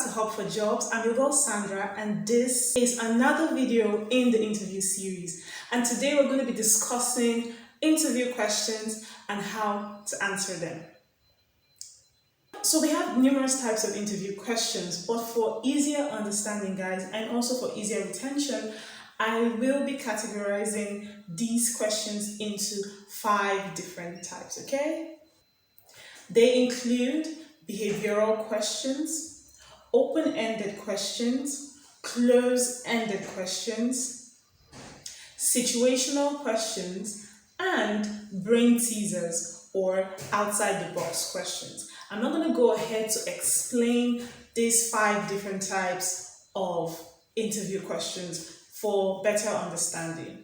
to Hub for Jobs. I'm your girl Sandra, and this is another video in the interview series. And today we're going to be discussing interview questions and how to answer them. So we have numerous types of interview questions, but for easier understanding, guys, and also for easier retention, I will be categorizing these questions into 5 different types, okay? They include behavioral questions, open-ended questions, close-ended questions, situational questions, and brain teasers or outside-the-box questions. I'm not going to go ahead to explain these 5 different types of interview questions for better understanding.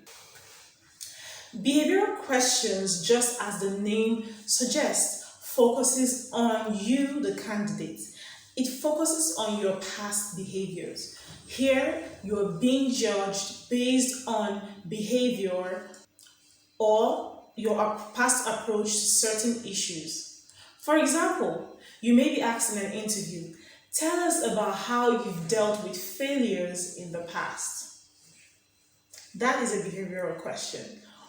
Behavioral questions, just as the name suggests, focuses on you, the candidate. It focuses on your past behaviors. Here, you're being judged based on behavior or your past approach to certain issues. For example, you may be asked in an interview, tell us about how you've dealt with failures in the past. That is a behavioral question.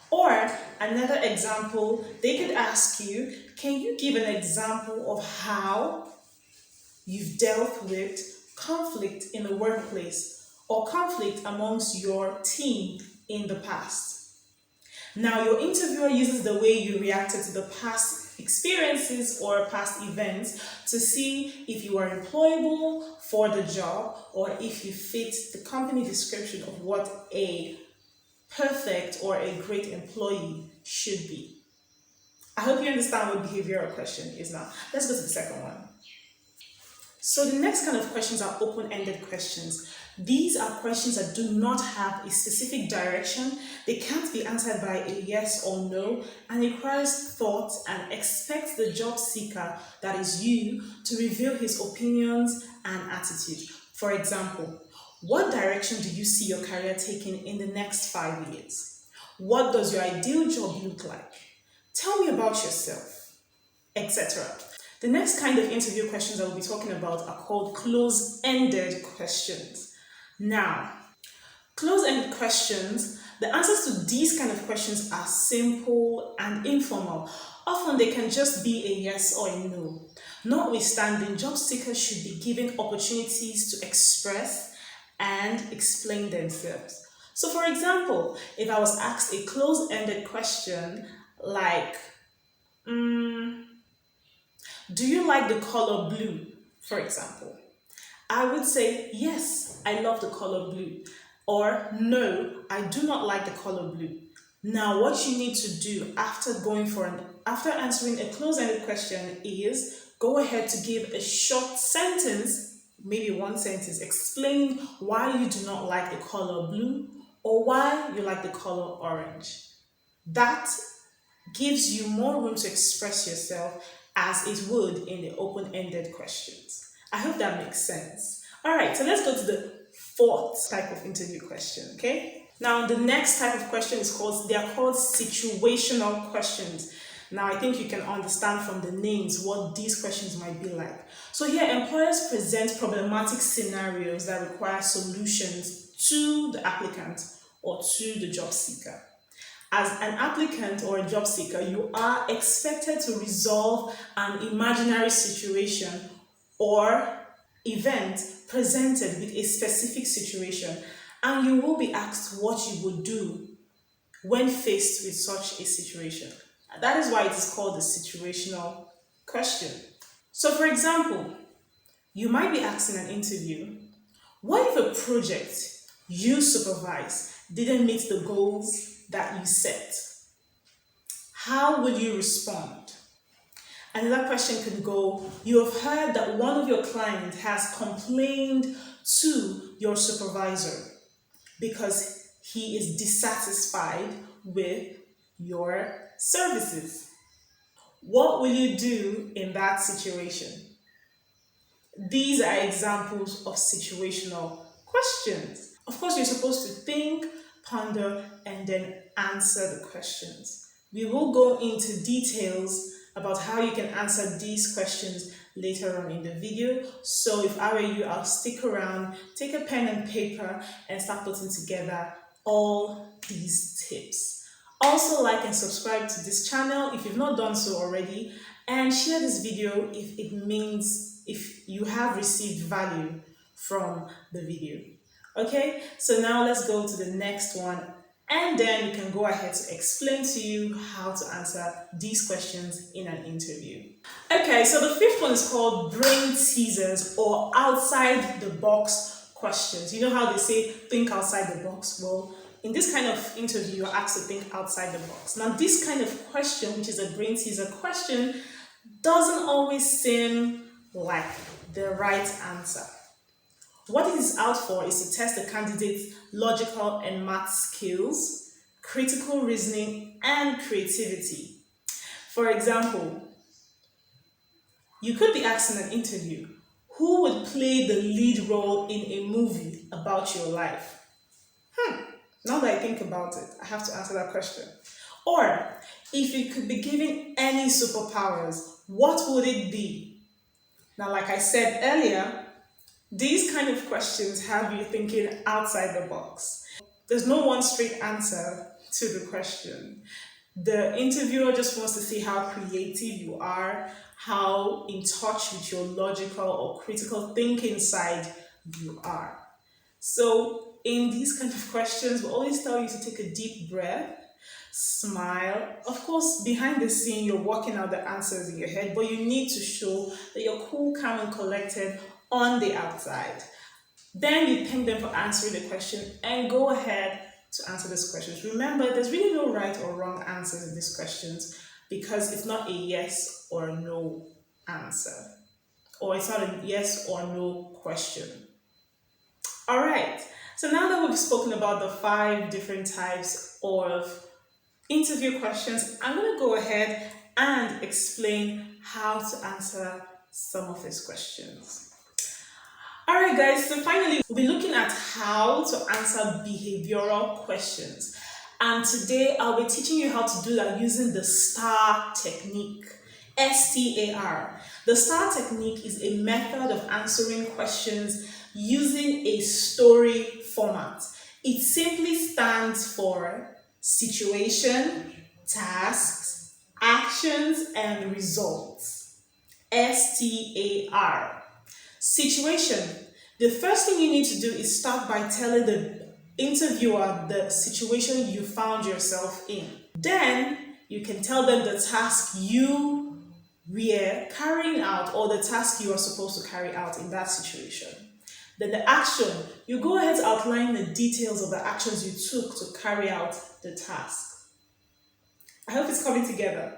Or another example, they could ask you, can you give an example of how you've dealt with conflict in the workplace or conflict amongst your team in the past? Now, your interviewer uses the way you reacted to the past experiences or past events to see if you are employable for the job or if you fit the company description of what a perfect or a great employee should be. I hope you understand what behavioral question is now. Let's go to the second one. So the next kind of questions are open-ended questions. These are questions that do not have a specific direction. They can't be answered by a yes or no, and it requires thought and expects the job seeker, that is you, to reveal his opinions and attitude. For example, what direction do you see your career taking in the next 5 years? What does your ideal job look like? Tell me about yourself, etc. The next kind of interview questions I will be talking about are called close-ended questions. Now, close-ended questions, the answers to these kind of questions are simple and informal. Often they can just be a yes or a no. Notwithstanding, job seekers should be given opportunities to express and explain themselves. So for example, if I was asked a close-ended question like, do you like the color blue, for example? I would say, yes, I love the color blue. Or, no, I do not like the color blue. Now, what you need to do after answering a close-ended question is go ahead to give a short sentence, maybe one sentence, explaining why you do not like the color blue or why you like the color orange. That gives you more room to express yourself as it would in the open-ended questions. I hope that makes sense. All right, so let's go to the 4th type of interview question, okay? Now, the next type of question they are called situational questions. Now, I think you can understand from the names what these questions might be like. So here, employers present problematic scenarios that require solutions to the applicant or to the job seeker. As an applicant or a job seeker, you are expected to resolve an imaginary situation or event presented with a specific situation, and you will be asked what you would do when faced with such a situation. That is why it is called a situational question. So for example, you might be asked in an interview, what if a project you supervise didn't meet the goals that you set? How will you respond? Another question could go, you have heard that one of your clients has complained to your supervisor because he is dissatisfied with your services. What will you do in that situation? These are examples of situational questions. Of course, you're supposed to think, ponder, and then answer the questions. We will go into details about how you can answer these questions later on in the video. So if I were you, I'll stick around, take a pen and paper, and start putting together all these tips. Also, like and subscribe to this channel if you've not done so already, and share this video if you have received value from the video. Okay, so now let's go to the next one, and then we can go ahead to explain to you how to answer these questions in an interview. Okay, so the fifth one is called brain teasers or outside the box questions. You know how they say think outside the box? Well, in this kind of interview, you're asked to think outside the box. Now, this kind of question, which is a brain teaser question, doesn't always seem like the right answer. What it is out for is to test the candidate's logical and math skills, critical reasoning, and creativity. For example, you could be asked in an interview, who would play the lead role in a movie about your life? Now that I think about it, I have to answer that question. Or, if you could be given any superpowers, what would it be? Now, like I said earlier, these kind of questions have you thinking outside the box. There's no one straight answer to the question. The interviewer just wants to see how creative you are, how in touch with your logical or critical thinking side you are. So in these kind of questions, we always tell you to take a deep breath, smile. Of course, behind the scene, you're working out the answers in your head, but you need to show that you're cool, calm, and collected on the outside. Then you thank them for answering the question and go ahead to answer these questions. Remember, there's really no right or wrong answers in these questions because it's not a yes or no answer, or it's not a yes or no question. All right, so now that we've spoken about the 5 different types of interview questions, I'm going to go ahead and explain how to answer some of these questions. All right, guys, so finally, we'll be looking at how to answer behavioral questions. And today, I'll be teaching you how to do that using the STAR technique. STAR. The STAR technique is a method of answering questions using a story format. It simply stands for situation, tasks, actions, and results. STAR. Situation. The first thing you need to do is start by telling the interviewer the situation you found yourself in. Then you can tell them the task you were carrying out or the task you are supposed to carry out in that situation. Then the action, you go ahead to outline the details of the actions you took to carry out the task. I hope it's coming together.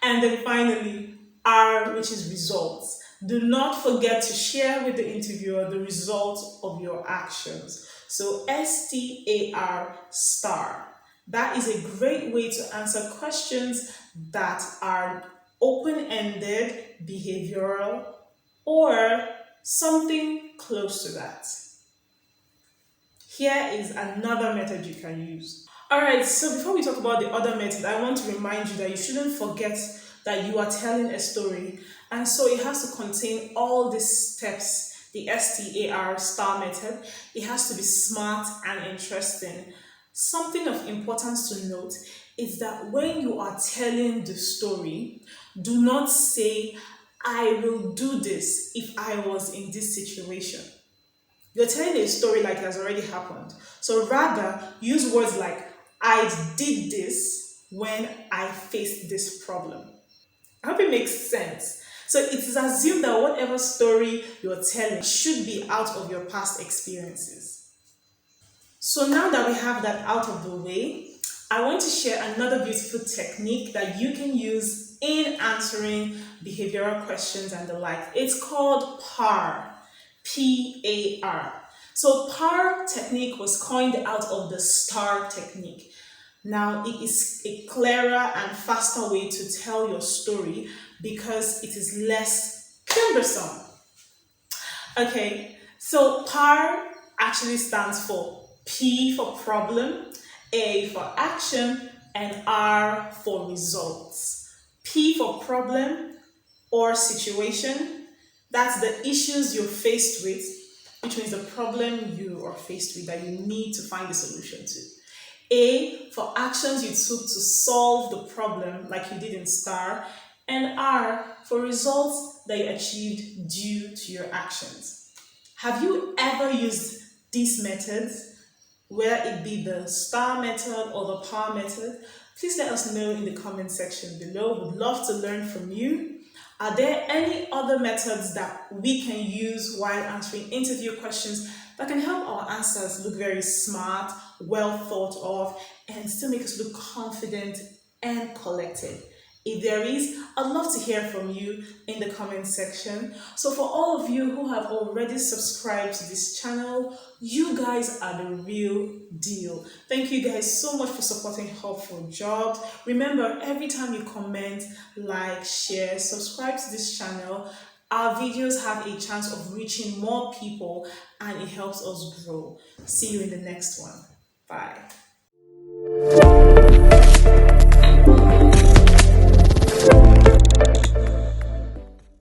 And then finally, R, which is results. Do not forget to share with the interviewer the results of your actions. So STAR star. That is a great way to answer questions that are open-ended, behavioral, or something close to that. Here is another method you can use. Alright, so before we talk about the other method, I want to remind you that you shouldn't forget that you are telling a story, and so it has to contain all these steps. The STAR star method, it has to be smart and interesting. Something of importance to note is that when you are telling the story, do not say, I will do this if I was in this situation. You're telling a story like it has already happened. So rather, use words like, I did this when I faced this problem. I hope it makes sense. So it is assumed that whatever story you're telling should be out of your past experiences. So now that we have that out of the way, I want to share another beautiful technique that you can use in answering behavioral questions and the like. It's called PAR. P-A-R. So PAR technique was coined out of the STAR technique. Now, it is a clearer and faster way to tell your story because it is less cumbersome. Okay, so PAR actually stands for P for problem, A for action, and R for results. P for problem, or situation. That's the issues you're faced with, which means the problem you are faced with that you need to find a solution to. A, for actions you took to solve the problem, like you did in STAR. And R, for results that you achieved due to your actions. Have you ever used these methods, whether it be the STAR method or the POWER method? Please let us know in the comment section below. We'd love to learn from you. Are there any other methods that we can use while answering interview questions that can help our answers look very smart, well thought of, and still make us look confident and collected? If there is, I'd love to hear from you in the comment section. So for all of you who have already subscribed to this channel, you guys are the real deal. Thank you guys so much for supporting Helpful Jobs. Remember, every time you comment, like, share, subscribe to this channel, our videos have a chance of reaching more people and it helps us grow. See you in the next one. Bye.